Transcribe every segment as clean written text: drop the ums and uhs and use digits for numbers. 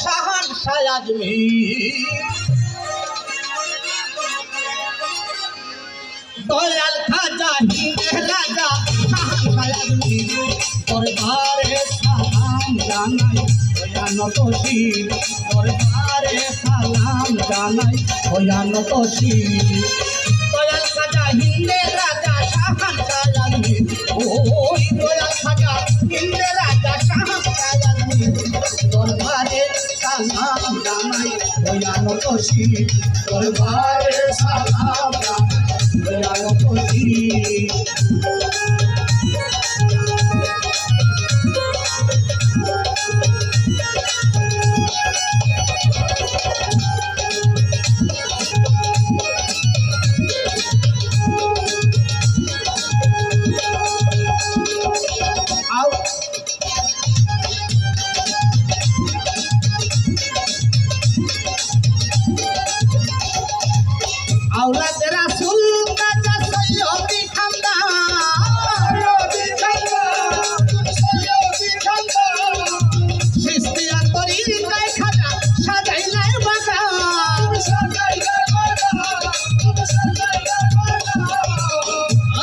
শাহান আজমির দয়াল খাজা হিন্দের রাজা শাহান আজমির দরবারে সালাম জানাই ভয়ানত শির দরবারে সালাম জানাই ভয়ানত শির দয়াল খাজা হিন্দের রাজা শাহান আজমির ওই দয়াল খাজা হিন্দের রাজা শাহান আজমির দরবারে সালাম জানাই ভয়ানত শির দরবারে সালাম জানাই ভয়ানত শির औलाद रसूल का सैयदी खानदान सिस्तिया तरीका खाजा साजाइलाय बागान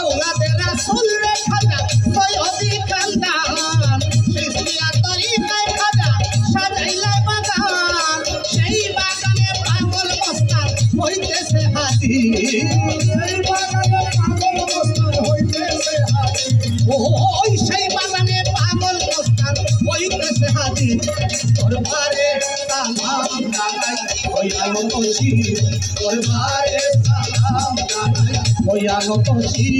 औलाद रसूल रे खाजा सैयदी खानदान सिस्तिया तरीका खाजा साजाइलाय बागान সেই বাগানে পাগল মস্তান হইতেছে হাতি ওই সেই বাগানে পাগল মস্তান হইতেছে হাতি দরবারে সালাম জানাই ভয়ানত শির দরবারে সালাম জানাই ভয়ানত শির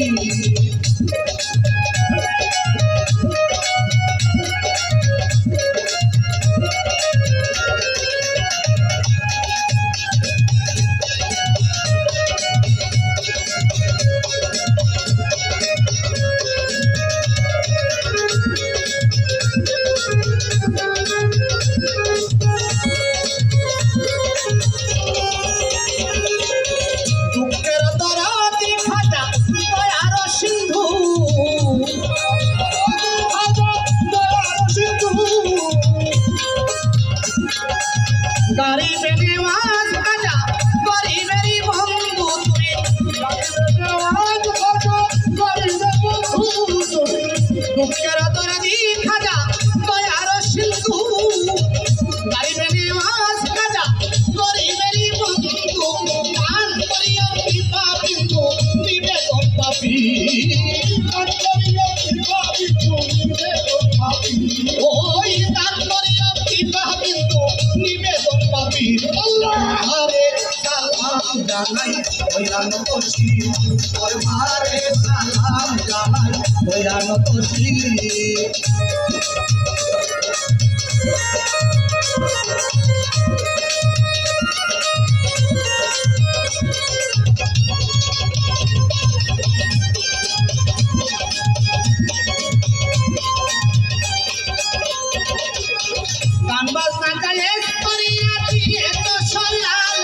गरीब निवाज खाजा गरीबेरी बंधु दुखेर दरदी खाजा दयार सिंधु गरीब निवाज खाजा गरीबेरी बंधु दान करियो कृपा बिंदु निवेदन पापी ओई दान करियो कृपा बिंदु निवेदन पापी दरबारे सालाम জানাই ভয়ানত শির দরবারে সালাম জানাই ভয়ানত শির গান বাজনা গায়ে করিয়াছি এত সলাল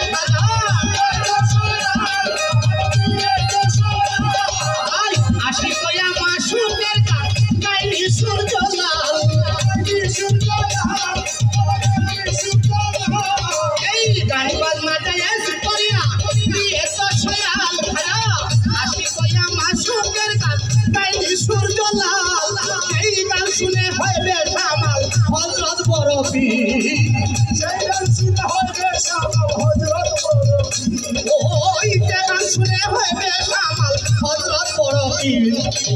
আশি কয়া মাসুকের গান গাইনি সূর্যলাল এই গান বাজনা গায়ে করিয়াছি এত সলাল আশি কয়া মাসুকের গান গাইনি সূর্যলাল এই গান শুনে হইবে সামাল হযরত বড় পীর সেই গান শুনে হইবে সামাল হযরত বড় পীর ওই গান শুনে হইবে সামাল হযরত বড় পীর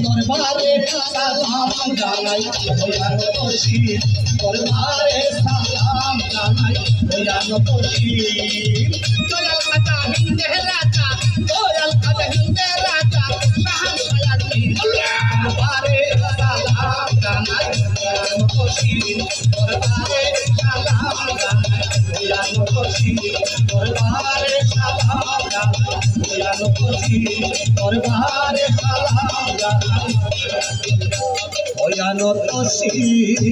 দরবারে সালাম জানাই ভয়ানত শির দরবারে সালাম জানাই ভয়ানত শির দয়াল খাজা হিন্দের রাজা দয়াল খাজা হিন্দের রাজা শাহান আজমির দরবারে সালাম জানাই ভয়ানত শির দরবারে সালাম জানাই ভয়ানত শির দরবারে সালাম জানাই ভয়ানত শির দরবারে সালাম জানাই ভয়ানত শির।